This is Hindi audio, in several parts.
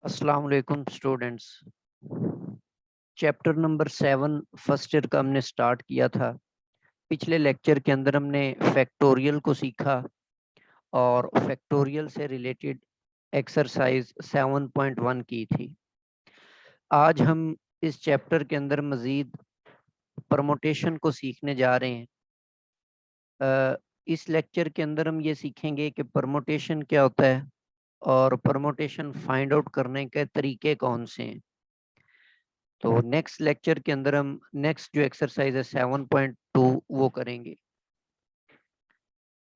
अस्सलाम वालेकुम students. Chapter number 7 first year का हमने स्टार्ट किया था। पिछले लेक्चर के अंदर हमने फैक्टोरियल को सीखा और फैक्टोरियल से रिलेटेड एक्सरसाइज 7.1 की थी। आज हम इस चैप्टर के अंदर मज़ीद परमोटेशन को सीखने जा रहे हैं। इस लेक्चर के अंदर हम ये सीखेंगे कि परमोटेशन क्या होता है और परमोटेशन फाइंड आउट करने के तरीके कौन से हैं। तो नेक्स्ट लेक्चर के अंदर हम नेक्स्ट जो एक्सरसाइज है 7.2 वो करेंगे।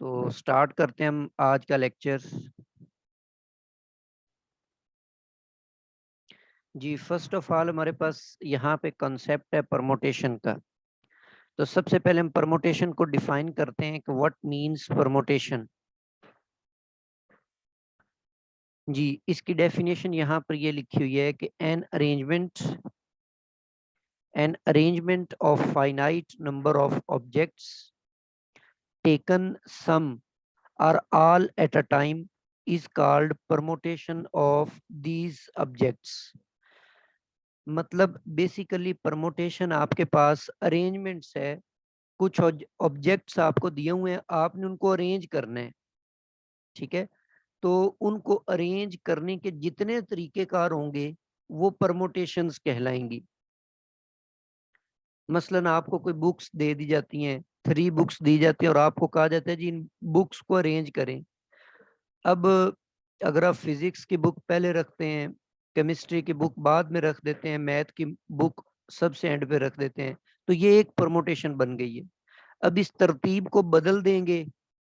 तो स्टार्ट करते हैं हम आज का लेक्चर। जी फर्स्ट ऑफ ऑल हमारे पास यहाँ पे कॉन्सेप्ट है परमोटेशन का। तो सबसे पहले हम परमोटेशन को डिफाइन करते हैं कि व्हाट मींस परमोटेशन। जी इसकी डेफिनेशन यहाँ पर ये लिखी हुई है कि an arrangement of finite number of objects taken some or all at a time is called permutation of these objects। मतलब बेसिकली परमोटेशन आपके पास अरेंजमेंट्स है, कुछ ऑब्जेक्ट्स आपको दिए हुए हैं, आपने उनको अरेंज करना है। ठीक है, तो उनको अरेंज करने के जितने तरीकेकार होंगे वो परमोटेशंस कहलाएंगी। मसलन आपको कोई बुक्स दे दी जाती हैं, 3 बुक्स दी जाती हैं और आपको कहा जाता है जी इन बुक्स को अरेंज करें। अब अगर आप फिजिक्स की बुक पहले रखते हैं, केमिस्ट्री की बुक बाद में रख देते हैं, मैथ की बुक सबसे एंड पे रख देते हैं, तो ये एक परमोटेशन बन गई है। अब इस तरतीब को बदल देंगे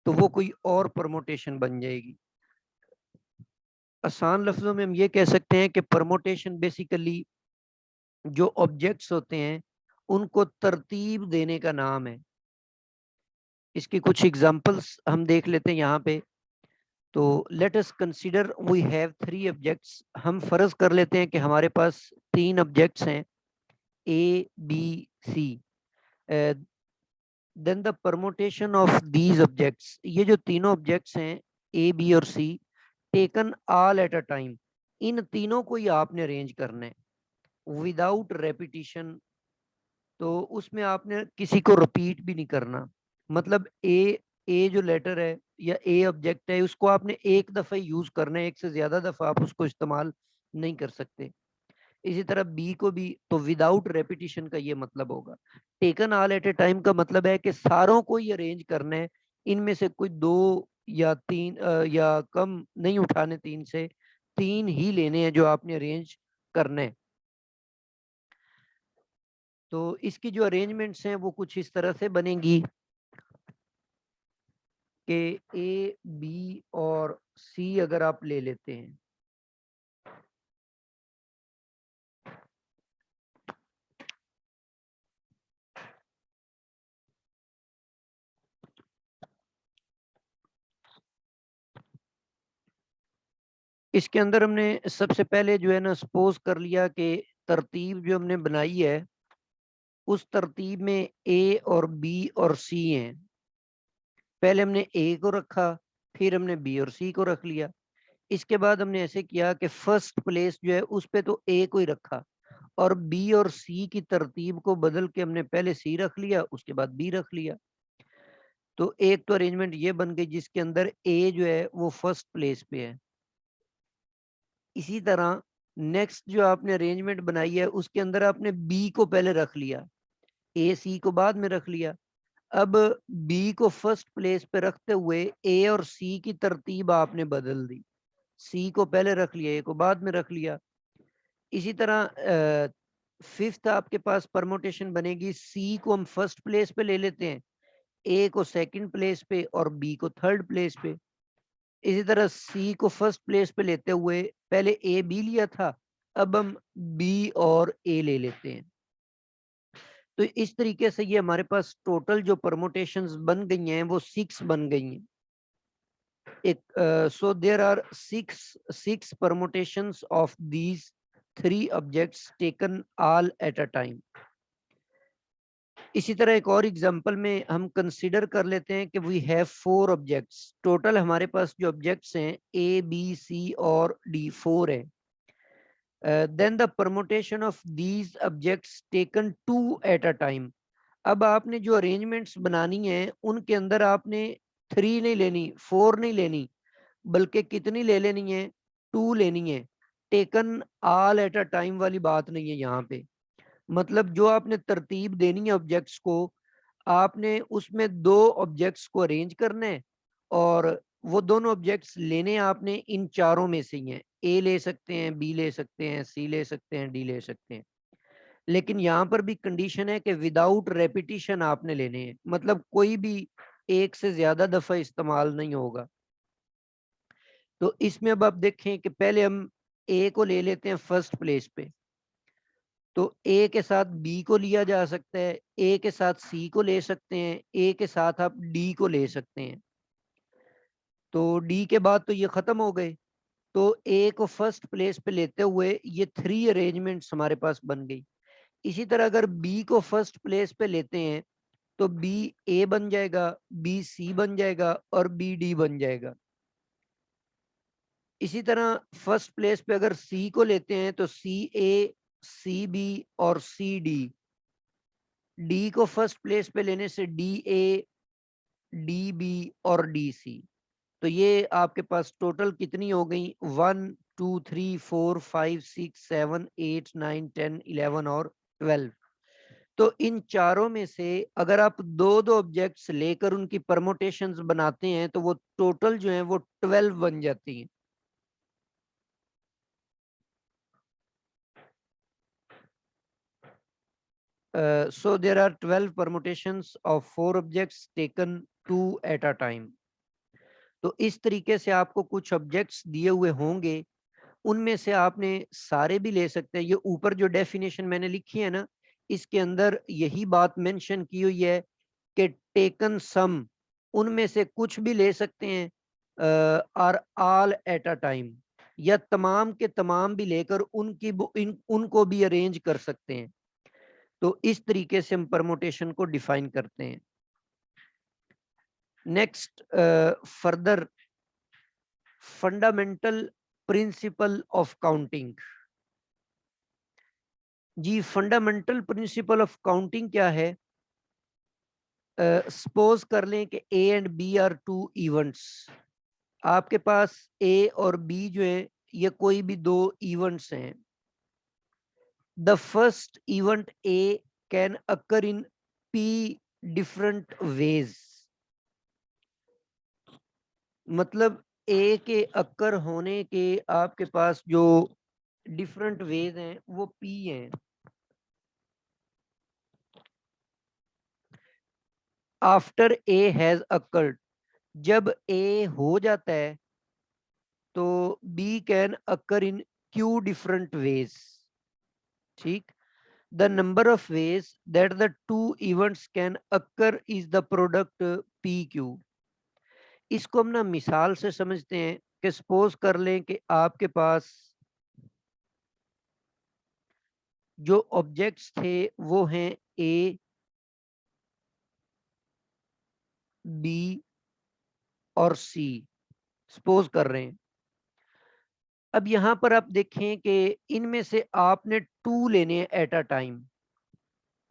तो वो कोई और परमोटेशन बन जाएगी। आसान लफ्जों में हम ये कह सकते हैं कि परमोटेशन बेसिकली जो ऑब्जेक्ट्स होते हैं उनको तरतीब देने का नाम है। इसकी कुछ एग्जांपल्स हम देख लेते हैं यहाँ पे। तो let us consider we have 3 objects. हम फर्ज कर लेते हैं कि हमारे पास 3 ऑब्जेक्ट्स हैं A B C. Then the permutation of these objects, ये जो तीनों ऑब्जेक्ट्स हैं ए बी और C, taken all at a time, इन तीनों को ही आपने अरेंज करना है विदाउट रेपिटिशन। तो उसमें आपने किसी को रिपीट भी नहीं करना। मतलब ए जो लेटर है या ए ऑब्जेक्ट है उसको आपने एक दफा यूज करना है, एक से ज्यादा दफा आप उसको इस्तेमाल नहीं कर सकते। इसी तरह बी को भी, तो विदाउट रेपिटिशन का ये मतलब होगा। टेकन ऑल एट ए टाइम का मतलब है कि सारों को ही अरेंज करना है, इनमें से कोई 2 या 3 या कम नहीं उठाने, 3 से 3 ही लेने हैं जो आपने अरेंज करने हैं। तो इसकी जो अरेंजमेंट्स हैं वो कुछ इस तरह से बनेंगी कि ए बी और सी अगर आप ले लेते हैं, इसके अंदर हमने सबसे पहले जो है ना सपोज कर लिया कि तरतीब जो हमने बनाई है उस तरतीब में ए और बी और सी हैं। पहले हमने ए को रखा, फिर हमने बी और सी को रख लिया। इसके बाद हमने ऐसे किया कि फर्स्ट प्लेस जो है उस पे तो ए को ही रखा और बी और सी की तरतीब को बदल के हमने पहले सी रख लिया, उसके बाद बी रख लिया। तो एक तो अरेंजमेंट ये बन गई जिसके अंदर ए जो है वो फर्स्ट प्लेस पे है। इसी तरह नेक्स्ट जो आपने अरेंजमेंट बनाई है उसके अंदर आपने बी को पहले रख लिया, ए सी को बाद में रख लिया। अब बी को फर्स्ट प्लेस पे रखते हुए ए और सी की तरतीब आपने बदल दी, सी को पहले रख लिया, ए को बाद में रख लिया। इसी तरह फिफ्थ आपके पास परमोटेशन बनेगी, सी को हम फर्स्ट प्लेस पे ले लेते हैं, ए को सेकंड प्लेस पे और बी को थर्ड प्लेस पे। इसी तरह सी को फर्स्ट प्लेस पे लेते हुए पहले ए बी लिया था, अब हम बी और ए ले लेते हैं। तो इस तरीके से ये हमारे पास टोटल जो परमोटेशंस बन गई हैं वो 6 बन गई हैं। So there are six permutations of these 3 objects taken all at a time। इसी तरह एक और एग्जांपल में हम कंसीडर कर लेते हैं कि वी हैव 4 ऑब्जेक्ट्स। टोटल हमारे पास जो ऑब्जेक्ट्स हैं ए बी सी और डी 4 है। Then the permutation of these objects taken 2 at a time. अब आपने जो अरेंजमेंट्स बनानी है उनके अंदर आपने 3 नहीं लेनी, 4 नहीं लेनी, बल्कि कितनी ले लेनी है, 2 लेनी है। Taken all at a time वाली बात नहीं है यहाँ पे। मतलब जो आपने तरतीब देनी है ऑब्जेक्ट्स को, आपने उसमें 2 ऑब्जेक्ट्स को अरेंज करना है और वो दोनों ऑब्जेक्ट्स लेने आपने इन चारों में से ही हैं। ए ले सकते हैं, बी ले सकते हैं, सी ले सकते हैं, डी ले सकते हैं। लेकिन यहाँ पर भी कंडीशन है कि विदाउट रेपिटिशन आपने लेने हैं, मतलब कोई भी एक से ज्यादा दफा इस्तेमाल नहीं होगा। तो इसमें अब आप देखें कि पहले हम ए को ले लेते हैं फर्स्ट प्लेस पे। तो ए के साथ बी को लिया जा सकता है, ए के साथ सी को ले सकते हैं, ए के साथ आप डी को ले सकते हैं। तो डी के बाद तो ये खत्म हो गए। तो ए को फर्स्ट प्लेस पे लेते हुए ये 3 अरेंजमेंट्स हमारे पास बन गई। इसी तरह अगर बी को फर्स्ट प्लेस पे लेते हैं तो बी ए बन जाएगा, बी सी बन जाएगा और बी डी बन जाएगा। इसी तरह फर्स्ट प्लेस पे अगर सी को लेते हैं तो सी ए, सी बी और सी डी। डी को फर्स्ट प्लेस पे लेने से डी ए, डी बी और डी सी। तो ये आपके पास टोटल कितनी हो गई, 1 2 3 4 5 6 7 8 9 10 11 और 12। तो इन चारों में से अगर आप 2 ऑब्जेक्ट्स लेकर उनकी परमोटेशंस बनाते हैं तो वो टोटल जो है वो 12 बन जाती हैं। So there are 12 permutations of 4 objects taken 2 at a time. तो इस तरीके से आपको कुछ ऑब्जेक्ट्स दिए हुए होंगे, उनमें से आपने सारे भी ले सकते हैं। ये ऊपर जो डेफिनेशन मैंने लिखी है ना, इसके अंदर यही बात मेंशन की हुई है कि टेकन सम, उनमें से कुछ भी ले सकते हैं, or all at a time, या तमाम के तमाम भी लेकर उनको भी अरेंज कर सकते हैं। तो इस तरीके से हम परमुटेशन को डिफाइन करते हैं। Next, further fundamental principle of counting. जी, फंडामेंटल प्रिंसिपल ऑफ काउंटिंग क्या है? सपोज कर लें कि A and B are 2 events. आपके पास ए और बी जो है ये कोई भी 2 इवेंट्स हैं। The first event A can occur in P different veg. मतलब ए के अक्कर होने के आपके पास जो डिफरेंट वेज हैं वो पी हैं। आफ्टर ए हैज अकर्ड, जब ए हो जाता है तो B can occur in q different ways. ठीक, the number of ways that the 2 events can occur is the product p q. इसको हम ना मिसाल से समझते हैं कि सपोज कर लें कि आपके पास जो ऑब्जेक्ट्स थे वो हैं ए, बी और सी, सपोज कर रहे हैं। अब यहां पर आप देखें कि इनमें से आपने 2 लेने हैं एट अ टाइम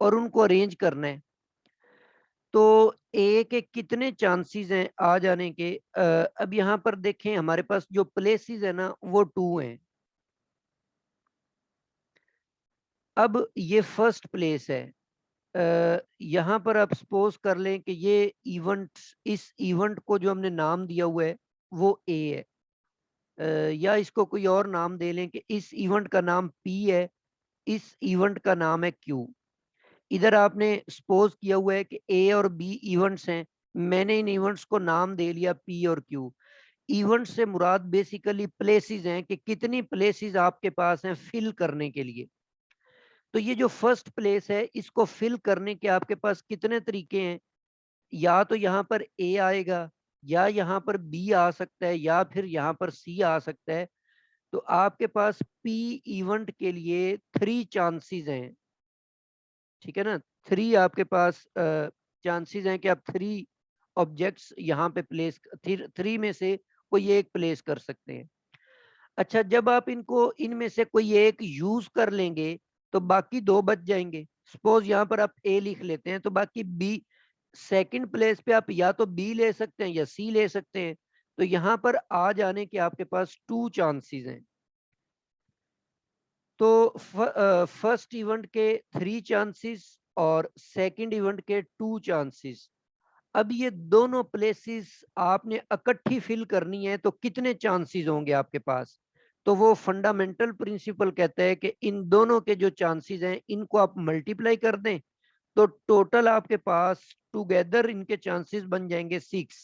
और उनको अरेंज करना है। तो ए के कितने चांसेस हैं आ जाने के? अब यहां पर देखें हमारे पास जो प्लेसेस है ना वो 2 हैं। अब ये फर्स्ट प्लेस है। यहाँ पर आप सपोज कर लें कि ये इवेंट, इस इवेंट को जो हमने नाम दिया हुआ है वो ए है। या इसको कोई और नाम दे लें कि इस इवेंट का नाम पी है, इस इवेंट का नाम है क्यू। इधर आपने सपोज किया हुआ है कि ए और बी इवेंट्स हैं, मैंने इन इवेंट्स को नाम दे लिया पी और क्यू। इवेंट से मुराद बेसिकली प्लेसेस हैं कि कितनी प्लेसेस आपके पास हैं फिल करने के लिए। तो ये जो फर्स्ट प्लेस है इसको फिल करने के आपके पास कितने तरीके हैं? या तो यहाँ पर ए आएगा, या यहाँ पर बी आ सकता है, या फिर यहाँ पर सी आ सकता है। तो आपके पास पी इवेंट के लिए 3 चांसेस हैं। ठीक है ना, 3 आपके पास चांसेस हैं कि आप 3 ऑब्जेक्ट्स यहाँ पे प्लेस, 3 में से कोई एक प्लेस कर सकते हैं। अच्छा, जब आप इनको इनमें से कोई एक यूज कर लेंगे तो बाकी दो बच जाएंगे। सपोज यहाँ पर आप ए लिख लेते हैं तो बाकी बी, सेकंड प्लेस पे आप या तो बी ले सकते हैं या सी ले सकते हैं। तो यहाँ पर आ जाने के आपके पास 2 चांसेस हैं। तो फर्स्ट इवेंट के 3 चांसेस और सेकंड इवेंट के 2 चांसेस। अब ये दोनों प्लेसेस आपने इकट्ठी फिल करनी है तो कितने चांसेस होंगे आपके पास? तो वो फंडामेंटल प्रिंसिपल कहता है कि इन दोनों के जो चांसेस हैं इनको आप मल्टीप्लाई कर दें तो टोटल आपके पास टुगेदर इनके चांसेस बन जाएंगे 6।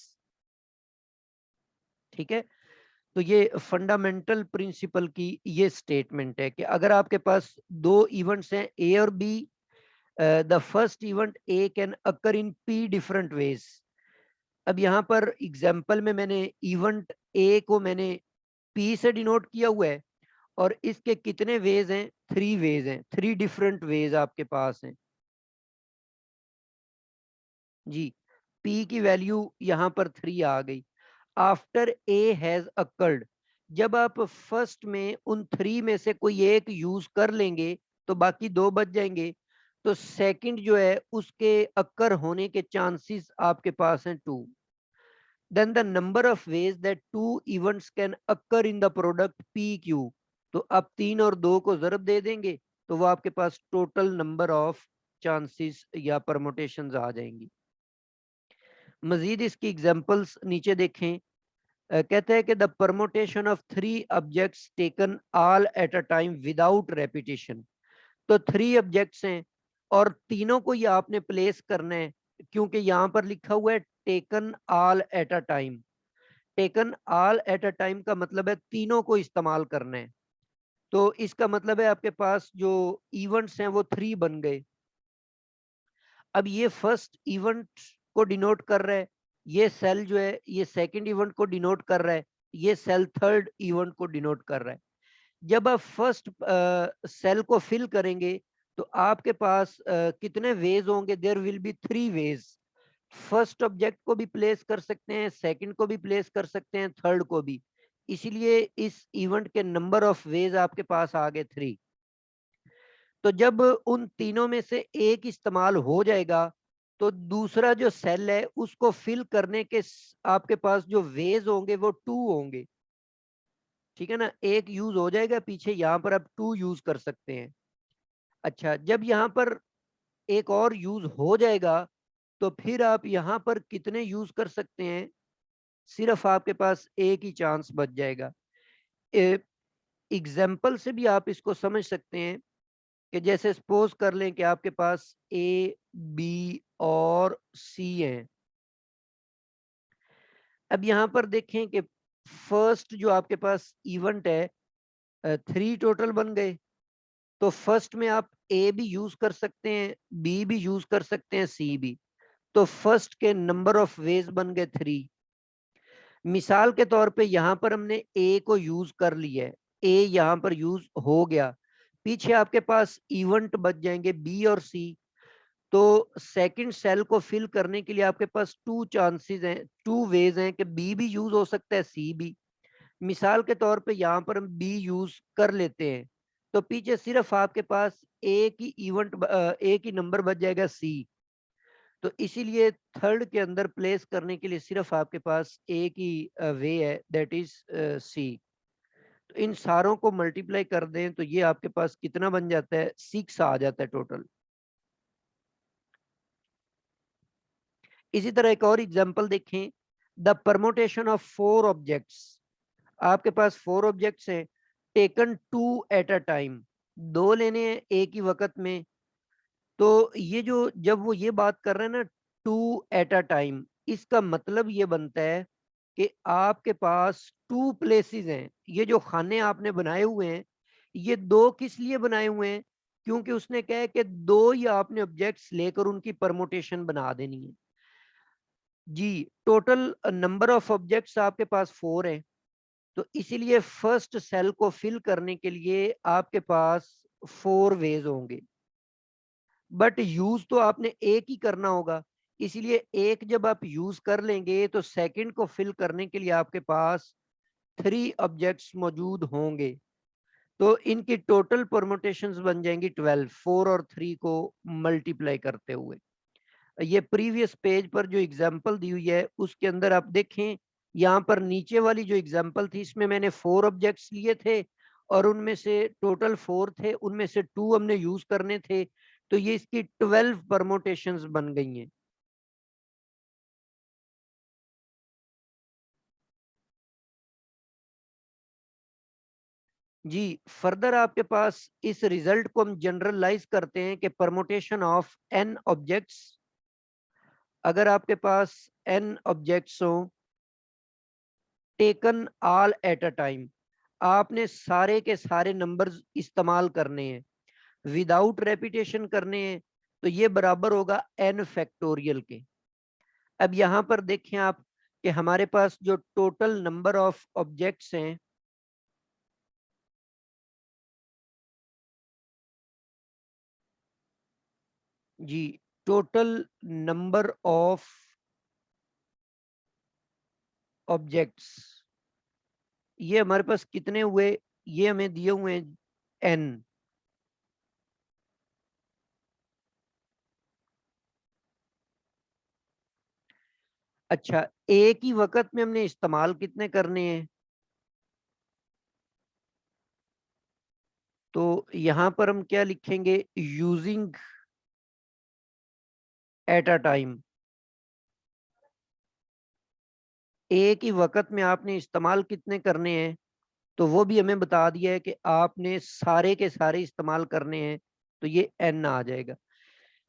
ठीक है, तो ये फंडामेंटल प्रिंसिपल की ये स्टेटमेंट है कि अगर आपके पास दो इवेंट्स हैं ए और B, the first event A can occur in P different ways. अब यहाँ पर एग्जाम्पल में मैंने इवेंट ए को मैंने पी से डिनोट किया हुआ है और इसके कितने वेज हैं? 3 वेज हैं, 3 डिफरेंट वेज आपके पास हैं जी। पी की वैल्यू यहाँ पर 3 आ गई आफ्टर ए हैज अकर्ड। जब आप फर्स्ट में उन 3 में से कोई एक यूज कर लेंगे तो बाकी दो बच जाएंगे। तो सेकंड जो है उसके अकर होने के चांसेस आपके पास हैं 2। then the number of ways that two events can occur in the product PQ। तो अब 3 और 2 को ज़रब दे देंगे तो वो आपके पास टोटल नंबर ऑफ चांसेस या परमोटेशंस आ जाएंगी। मजीद इसकी एग्जांपल्स नीचे देखें। कहते हैं कि the permutation of 3 objects taken all at a time without repetition. तो 3 ऑब्जेक्ट्स हैं और तीनों को ये आपने प्लेस करना है क्योंकि यहाँ पर लिखा हुआ है taken all at a time. Taken all at a time का मतलब है तीनों को इस्तेमाल करना है। तो इसका मतलब है आपके पास जो इवेंट्स हैं वो 3 बन गए। अब ये फर्स्ट इवेंट को डिनोट कर रहा है, ये सेल जो है ये सेकंड इवेंट को डिनोट कर रहा है, ये सेल थर्ड इवेंट को डिनोट कर रहा है। जब आप फर्स्ट सेल को फिल करेंगे तो आपके पास कितने वेज होंगे? There will be 3 ways. First object को भी प्लेस कर सकते हैं, सेकंड को भी प्लेस कर सकते हैं, थर्ड को भी। इसीलिए इस इवेंट के नंबर ऑफ वेज आपके पास आ गए 3। तो जब उन तीनों में से एक इस्तेमाल हो जाएगा तो दूसरा जो सेल है उसको फिल करने के आपके पास जो वेज होंगे वो 2 होंगे। ठीक है ना, एक यूज हो जाएगा, पीछे यहाँ पर आप 2 यूज कर सकते हैं। अच्छा, जब यहाँ पर एक और यूज हो जाएगा तो फिर आप यहाँ पर कितने यूज कर सकते हैं? सिर्फ आपके पास एक ही चांस बच जाएगा। एग्जाम्पल से भी आप इसको समझ सकते हैं कि जैसे सपोज कर लें कि आपके पास ए, बी और सी है। अब यहाँ पर देखें कि फर्स्ट जो आपके पास इवेंट है 3 टोटल बन गए। तो फर्स्ट में आप ए भी यूज कर सकते हैं, बी भी यूज कर सकते हैं, सी भी। तो फर्स्ट के नंबर ऑफ वेज बन गए 3। मिसाल के तौर पे यहाँ पर हमने ए को यूज कर लिया है, ए यहाँ पर यूज हो गया, पीछे आपके पास इवेंट बच जाएंगे बी और सी। तो सेकंड सेल को फिल करने के लिए आपके पास 2 चांसेस हैं, 2 वेज हैं कि बी भी यूज हो सकता है, सी भी। मिसाल के तौर पे यहाँ पर हम बी यूज कर लेते हैं तो पीछे सिर्फ आपके पास एक ही इवेंट एक ही नंबर बच जाएगा सी। तो इसीलिए थर्ड के अंदर प्लेस करने के लिए सिर्फ आपके पास एक ही वे है, दैट इज सी। तो इन सारों को मल्टीप्लाई कर दें तो ये आपके पास कितना बन जाता है? 6 आ जाता है टोटल। इसी तरह एक और एग्जांपल देखें। The permutation of 4 objects. आपके पास 4 ऑब्जेक्ट्स हैं, टेकन 2 एट अ टाइम। 2 लेने हैं एक ही वक्त में। तो ये जो जब वो ये बात कर रहे हैं ना 2 एट अ टाइम, इसका मतलब ये बनता है कि आपके पास 2 प्लेसेस हैं। ये जो खाने आपने बनाए हुए हैं ये 2 किस लिए बनाए हुए हैं? क्योंकि उसने कहा है कि 2 ही आपने ऑब्जेक्ट्स लेकर उनकी परमुटेशन बना देनी है जी। टोटल नंबर ऑफ ऑब्जेक्ट्स आपके पास 4 है। तो इसीलिए फर्स्ट सेल को फिल करने के लिए आपके पास 4 वेज होंगे, बट यूज तो आपने एक ही करना होगा। इसीलिए एक जब आप यूज कर लेंगे तो सेकंड को फिल करने के लिए आपके पास 3 ऑब्जेक्ट्स मौजूद होंगे तो इनकी टोटल परमुटेशंस बन जाएंगी 12, 4 और 3 को मल्टीप्लाई करते हुए। ये प्रीवियस पेज पर जो एग्जांपल दी हुई है उसके अंदर आप देखें, यहाँ पर नीचे वाली जो एग्जांपल थी इसमें मैंने 4 ऑब्जेक्ट्स लिए थे और उनमें से टोटल 4 थे, उनमें से 2 हमने यूज करने थे, तो ये इसकी 12 परमुटेशंस बन गई हैं। जी, फर्दर आपके पास इस रिजल्ट को हम जनरलाइज करते हैं कि परमुटेशन ऑफ n ऑब्जेक्ट्स, अगर आपके पास n ऑब्जेक्ट्स हो taken all at a time, आपने सारे के सारे नंबर्स इस्तेमाल करने हैं विदाउट रेपिटेशन करने हैं, तो ये बराबर होगा n फैक्टोरियल के। अब यहां पर देखें आप कि हमारे पास जो टोटल नंबर ऑफ ऑब्जेक्ट्स हैं, जी टोटल नंबर ऑफ ऑब्जेक्ट्स ये हमारे पास कितने हुए, ये हमें दिए हुए हैं n। अच्छा, एक ही वक्त में हमने इस्तेमाल कितने करने हैं, तो यहां पर हम क्या लिखेंगे, यूजिंग एट अ टाइम। एक ही वक्त में आपने इस्तेमाल कितने करने हैं, तो वो भी हमें बता दिया है कि आपने सारे के सारे इस्तेमाल करने हैं, तो ये n आ जाएगा।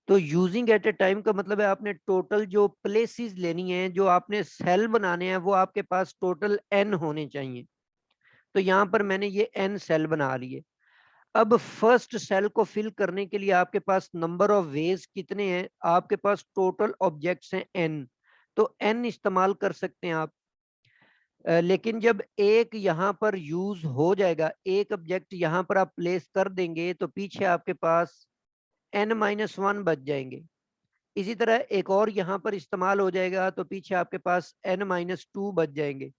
तो यूजिंग एट ए टाइम का मतलब है आपने टोटल जो प्लेसेस लेनी है, जो आपने सेल बनाने हैं, वो आपके पास टोटल n होने चाहिए। तो यहाँ पर मैंने ये n सेल बना लिए। अब फर्स्ट सेल को फिल करने के लिए आपके पास नंबर ऑफ वेज कितने हैं, आपके पास टोटल ऑब्जेक्ट्स हैं n, तो n इस्तेमाल कर सकते हैं आप। लेकिन जब एक यहाँ पर यूज हो जाएगा, एक ऑब्जेक्ट यहाँ पर आप प्लेस कर देंगे, तो पीछे आपके पास n-1 बच जाएंगे। इसी तरह एक और यहाँ पर इस्तेमाल हो जाएगा तो पीछे आपके पास n-2 बच जाएंगे।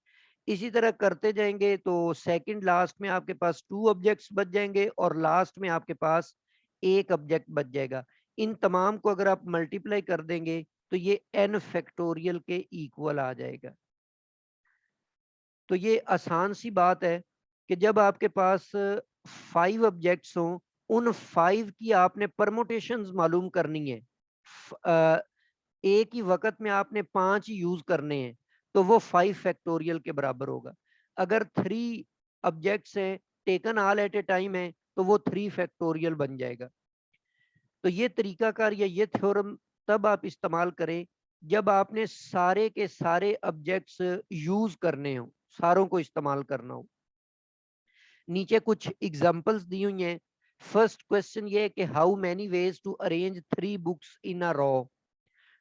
इसी तरह करते जाएंगे तो सेकंड लास्ट में आपके पास 2 ऑब्जेक्ट्स बच जाएंगे और लास्ट में आपके पास एक ऑब्जेक्ट बच जाएगा। इन तमाम को अगर आप मल्टीप्लाई कर देंगे तो ये n फैक्टोरियल के इक्वल आ जाएगा। तो ये आसान सी बात है कि जब आपके पास 5 ऑब्जेक्ट्स हों, उन 5 की आपने परमुटेशंस मालूम करनी है। एक ही वक्त में आपने 5 यूज करने हैं, तो वो 5 फैक्टोरियल के बराबर होगा। अगर 3 ऑब्जेक्ट्स हैं टेकन ऑल एट ए टाइम है, तो वो 3 फैक्टोरियल बन जाएगा। तो ये तरीकाकार या ये थ्योरम तब आप इस्तेमाल करें जब आपने सारे के सारे ऑब्जेक्ट्स यूज करने हो, सारों को इस्तेमाल करना हो। नीचे कुछ एग्जांपल्स दी हुई हैं। फर्स्ट क्वेश्चन ये है कि how many ways to arrange 3 books in a row.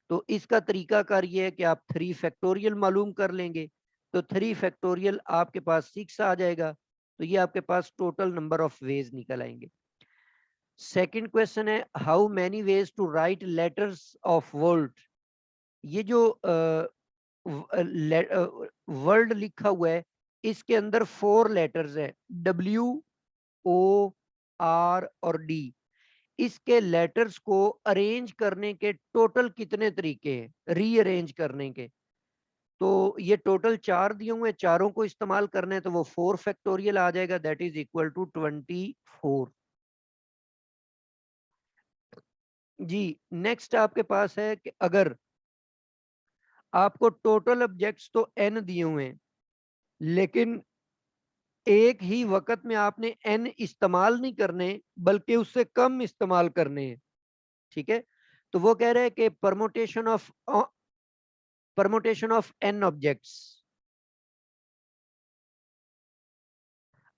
तो इसका तरीकाकार ये है कि आप 3 फैक्टोरियल मालूम कर लेंगे, तो 3 फैक्टोरियल आपके पास 6 आ जाएगा, तो ये आपके पास टोटल नंबर ऑफ वेज निकल आएंगे। सेकंड क्वेश्चन है how many ways to write letters of world. ये जो वर्ल्ड लिखा हुआ है इसके अंदर 4 लेटर्स हैं, W O R और D। इसके लेटर्स को अरेंज करने के टोटल कितने तरीके हैं रीअरेंज करने के, तो ये टोटल 4 दिए हुए हैं, चारों को इस्तेमाल करने हैं, तो वो 4 फैक्टोरियल आ जाएगा, दैट इज इक्वल टू 24। जी, नेक्स्ट आपके पास है कि अगर आपको टोटल ऑब्जेक्ट्स तो n दिए हुए हैं, लेकिन एक ही वक्त में आपने n इस्तेमाल नहीं करने बल्कि उससे कम इस्तेमाल करने हैं, ठीक है। तो वो कह रहे हैं कि परमुटेशन ऑफ n ऑब्जेक्ट्स,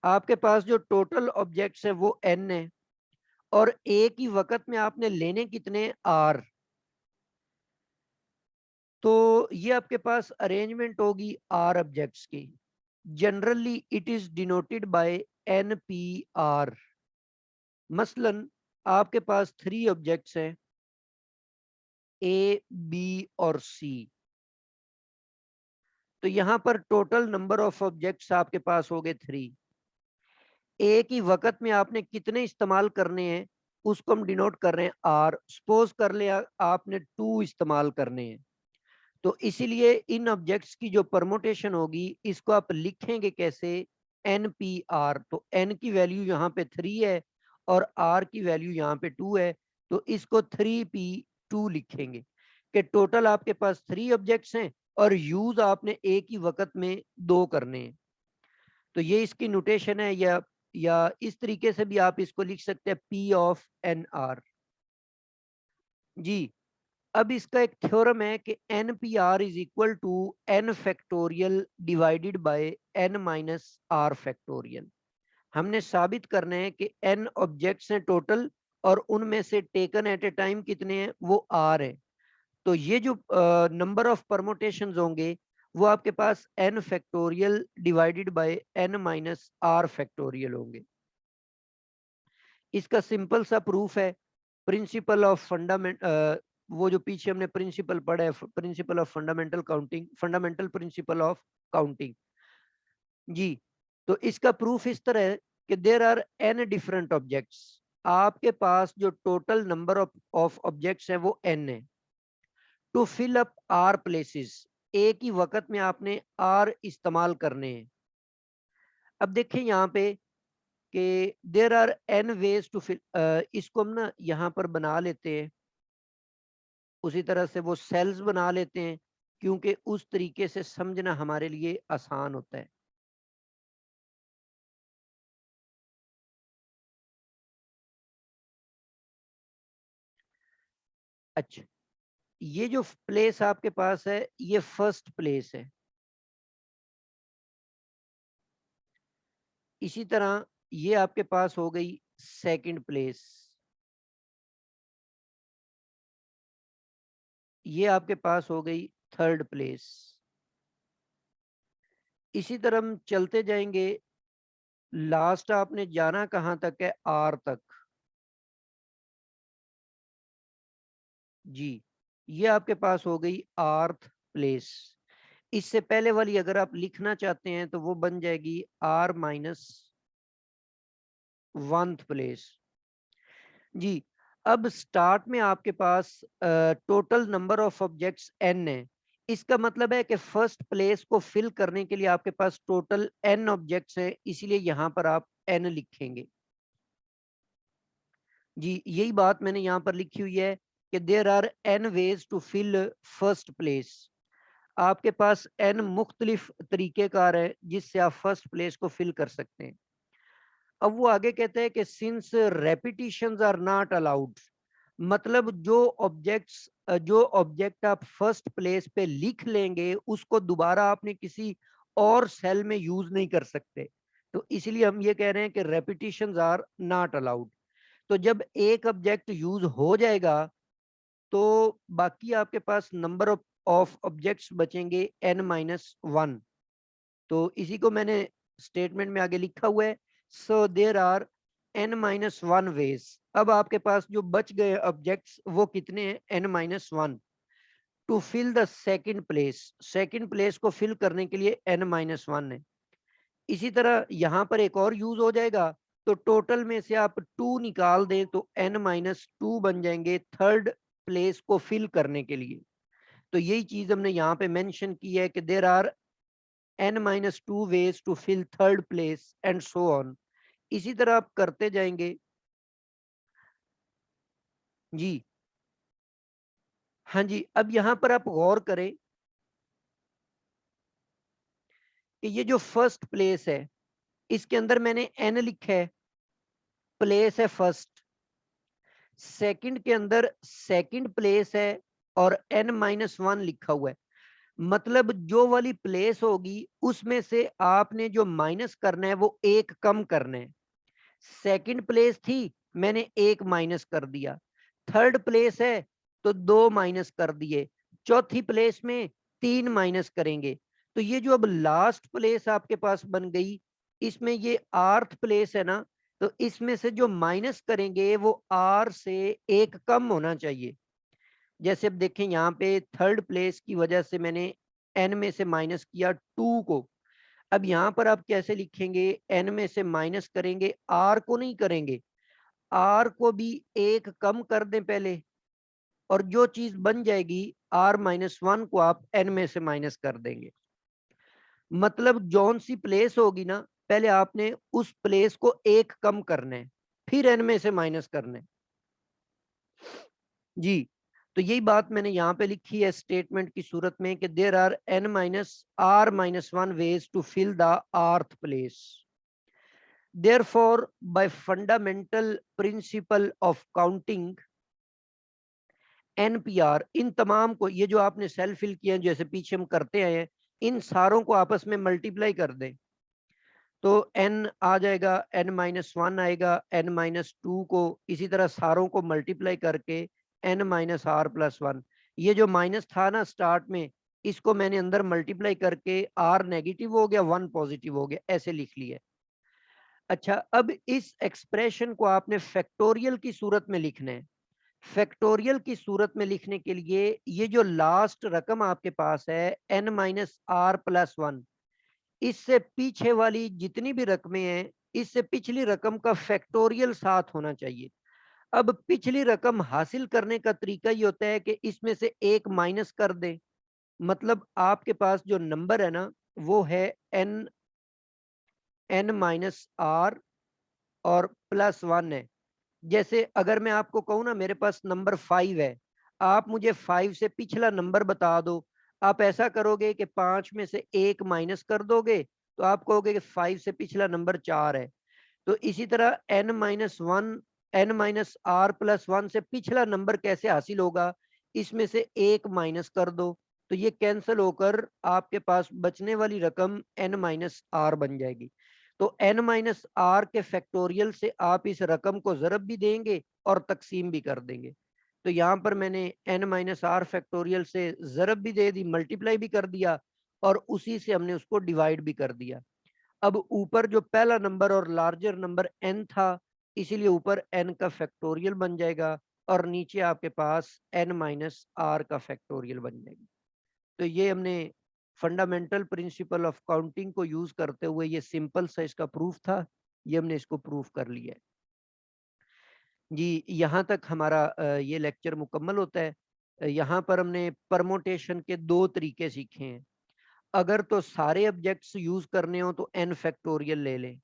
आपके पास जो टोटल ऑब्जेक्ट्स है वो n है और एक ही वक्त में आपने लेने कितने r, तो ये आपके पास अरेंजमेंट होगी r ऑब्जेक्ट्स की। Generally it is denoted by NPR। मसलन आपके पास 3 ऑब्जेक्ट्स हैं A B और C, तो यहाँ पर टोटल नंबर ऑफ ऑब्जेक्ट्स आपके पास हो गए 3। एक ही वक्त में आपने कितने इस्तेमाल करने हैं उसको हम डिनोट कर रहे हैं आर। सपोज कर ले आपने 2 इस्तेमाल करने हैं, तो इसीलिए इन ऑब्जेक्ट्स की जो परमुटेशन होगी इसको आप लिखेंगे कैसे, एन पी आर। तो एन की वैल्यू यहाँ पे 3 है और आर की वैल्यू यहाँ पे 2 है, तो इसको 3p2 लिखेंगे कि टोटल आपके पास 3 ऑब्जेक्ट्स हैं और यूज आपने एक ही वक्त में 2 करने हैं। तो ये इसकी नोटेशन है, या इस तरीके से भी आप इसको लिख सकते हैं पी ऑफ एन आर। जी, अब इसका एक थ्योरम है कि n P r is equal to n factorial divided by n minus r factorial. हमने साबित करना है कि एन ऑब्जेक्ट्स हैं टोटल और उनमें से टेकन एट ए टाइम कितने हैं, वो आर है। तो ये जो नंबर ऑफ परमोटेशंस होंगे वो आपके पास n factorial divided by n minus r factorial होंगे। इसका सिंपल सा प्रूफ है प्रिंसिपल ऑफ फंडामेंट, वो जो पीछे हमने प्रिंसिपल पढ़ा है, principle of fundamental counting, fundamental principle of counting. जी, तो इसका प्रूफ इस तरह है कि there are n different objects. आपके पास जो टोटल नंबर ऑफ ऑब्जेक्ट्स है वो एन है। To fill up r places, एक ही वक्त में आपने आर इस्तेमाल करने हैं। अब देखिए यहाँ पे कि there are n ways to fill, इसको हम ना यहाँ पर बना लेते हैं, उसी तरह से वो सेल्स बना लेते हैं क्योंकि उस तरीके से समझना हमारे लिए आसान होता है। अच्छा, ये जो प्लेस आपके पास है ये फर्स्ट प्लेस है। इसी तरह ये आपके पास हो गई सेकंड प्लेस, ये आपके पास हो गई थर्ड प्लेस। इसी तरह हम चलते जाएंगे, लास्ट आपने जाना कहां तक है, आर तक। जी, ये आपके पास हो गई आर्थ प्लेस। इससे पहले वाली अगर आप लिखना चाहते हैं तो वो बन जाएगी आर माइनस 1th प्लेस। जी, अब स्टार्ट में आपके पास total number of objects n है। इसका मतलब है कि फर्स्ट प्लेस को फिल करने के लिए आपके पास टोटल एन ऑब्जेक्ट्स हैं, इसीलिए यहां पर आप एन लिखेंगे। जी, यही बात मैंने यहाँ पर लिखी हुई है कि there are n ways to fill first place. आपके पास एन मुख्तलिफ तरीकेकार है जिससे आप फर्स्ट प्लेस को फिल कर सकते हैं। अब वो आगे कहते हैं कि सिंस रेपिटिशंस आर नॉट अलाउड, मतलब जो ऑब्जेक्ट आप फर्स्ट प्लेस पे लिख लेंगे उसको दोबारा आपने किसी और सेल में यूज नहीं कर सकते। तो इसलिए हम ये कह रहे हैं कि रेपिटिशंस आर नॉट अलाउड। तो जब एक ऑब्जेक्ट यूज हो जाएगा तो बाकी आपके पास नंबर ऑफ ऑब्जेक्ट्स बचेंगे n माइनस 1। तो इसी को मैंने स्टेटमेंट में आगे लिखा हुआ है, so there are n minus 1 ways. अब आपके पास जो बच गए ऑब्जेक्ट्स वो कितने हैं, n minus 1। To fill the second place, second place को फिल करने के लिए n माइनस 1 है। इसी तरह यहाँ पर एक और यूज हो जाएगा, तो टोटल में से आप 2 निकाल दें तो n माइनस 2 बन जाएंगे थर्ड प्लेस को फिल करने के लिए। तो यही चीज हमने यहाँ पे मेंशन की है कि there are n minus 2 ways to fill third place and so on. इसी तरह आप करते जाएंगे। जी, हाँ जी, अब यहाँ पर आप गौर करें कि ये जो फर्स्ट प्लेस है इसके अंदर मैंने n लिखा है, प्लेस है फर्स्ट। सेकंड के अंदर सेकंड प्लेस है और n माइनस 1 लिखा हुआ है। मतलब जो वाली प्लेस होगी उसमें से आपने जो माइनस करना है वो एक कम करना है। सेकंड प्लेस थी, मैंने एक माइनस कर दिया। थर्ड प्लेस है तो 2 माइनस कर दिए। चौथी प्लेस में 3 माइनस करेंगे। तो ये जो अब लास्ट प्लेस आपके पास बन गई, इसमें ये आर्थ प्लेस है ना, तो इसमें से जो माइनस करेंगे वो आर से एक कम होना चाहिए। जैसे अब देखें यहाँ पे थर्ड प्लेस की वजह से मैंने n में से माइनस किया 2 को। अब यहां पर आप कैसे लिखेंगे, n में से माइनस करेंगे, r को नहीं करेंगे, r को भी एक कम कर दें पहले, और जो चीज बन जाएगी r-1 को आप n में से माइनस कर देंगे। मतलब जौन सी प्लेस होगी ना, पहले आपने उस प्लेस को एक कम करना है, फिर n में से माइनस करना है जी। तो यही बात मैंने यहाँ पे लिखी है स्टेटमेंट की सूरत में कि there are n-r-1 ways to fill the rth place. Therefore, by fundamental principle of counting, NPR, इन तमाम को, ये जो आपने सेल्फ फिल किए हैं जैसे पीछे हम करते आए हैं, इन सारों को आपस में मल्टीप्लाई कर दें तो n आ जाएगा, n-1 आएगा, n-2 को इसी तरह सारों को मल्टीप्लाई करके n-r+1, ये जो माइनस था ना स्टार्ट में, इसको मैंने अंदर मल्टीप्लाई करके r नेगेटिव हो गया, 1 पॉजिटिव हो गया, ऐसे लिख लिया। अच्छा, अब इस एक्सप्रेशन को आपने फैक्टोरियल की सूरत में लिखना है। फैक्टोरियल की सूरत में लिखने के लिए ये जो लास्ट रकम आपके पास है n-r+1, इससे पीछे वाली जितनी भी रकमें हैं, इससे पिछली रकम का फैक्टोरियल साथ होना चाहिए। अब पिछली रकम हासिल करने का तरीका ये होता है कि इसमें से एक माइनस कर दें। मतलब आपके पास जो नंबर है ना, वो है n-r और +1 है। जैसे अगर मैं आपको कहूँ ना मेरे पास नंबर 5 है, आप मुझे 5 से पिछला नंबर बता दो। आप ऐसा करोगे कि 5 में से एक माइनस कर दोगे, तो आप कहोगे कि 5 से पिछला नंबर 4 है। तो इसी तरह n-r+1 से पिछला नंबर कैसे हासिल होगा, इसमें से एक माइनस कर दो, तो ये कैंसिल होकर आपके पास बचने वाली रकम n-r बन जाएगी। तो n-r के फैक्टोरियल से आप इस रकम को ज़रब भी देंगे और तकसीम भी कर देंगे। तो यहाँ पर मैंने n-r फैक्टोरियल से ज़रब भी दे दी, मल्टीप्लाई भी कर दिया, और उसी से हमने उसको डिवाइड भी कर दिया। अब ऊपर जो पहला नंबर और लार्जर नंबर n था, इसीलिए ऊपर n का फैक्टोरियल बन जाएगा, और नीचे आपके पास n-r का फैक्टोरियल बन जाएगा। तो ये हमने फंडामेंटल प्रिंसिपल ऑफ काउंटिंग को यूज करते हुए, ये सिंपल सा इसका प्रूफ था, ये हमने इसको प्रूफ कर लिया है जी। यहाँ तक हमारा ये लेक्चर मुकम्मल होता है। यहाँ पर हमने परमोटेशन के 2 तरीके सीखे हैं। अगर तो सारे ऑब्जेक्ट्स यूज करने हो तो n फैक्टोरियल ले लें,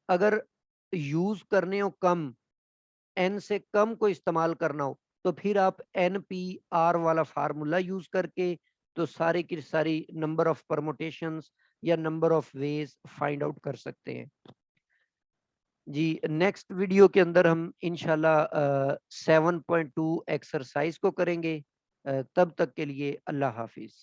अगर यूज करने हो कम, n से कम को इस्तेमाल करना हो, तो फिर आप NPR वाला फार्मूला यूज करके तो सारे की सारी नंबर ऑफ परमोटेशंस या number of veg find out कर सकते हैं जी। नेक्स्ट वीडियो के अंदर हम इंशाल्लाह 7.2 एक्सरसाइज को करेंगे। तब तक के लिए अल्लाह हाफिज।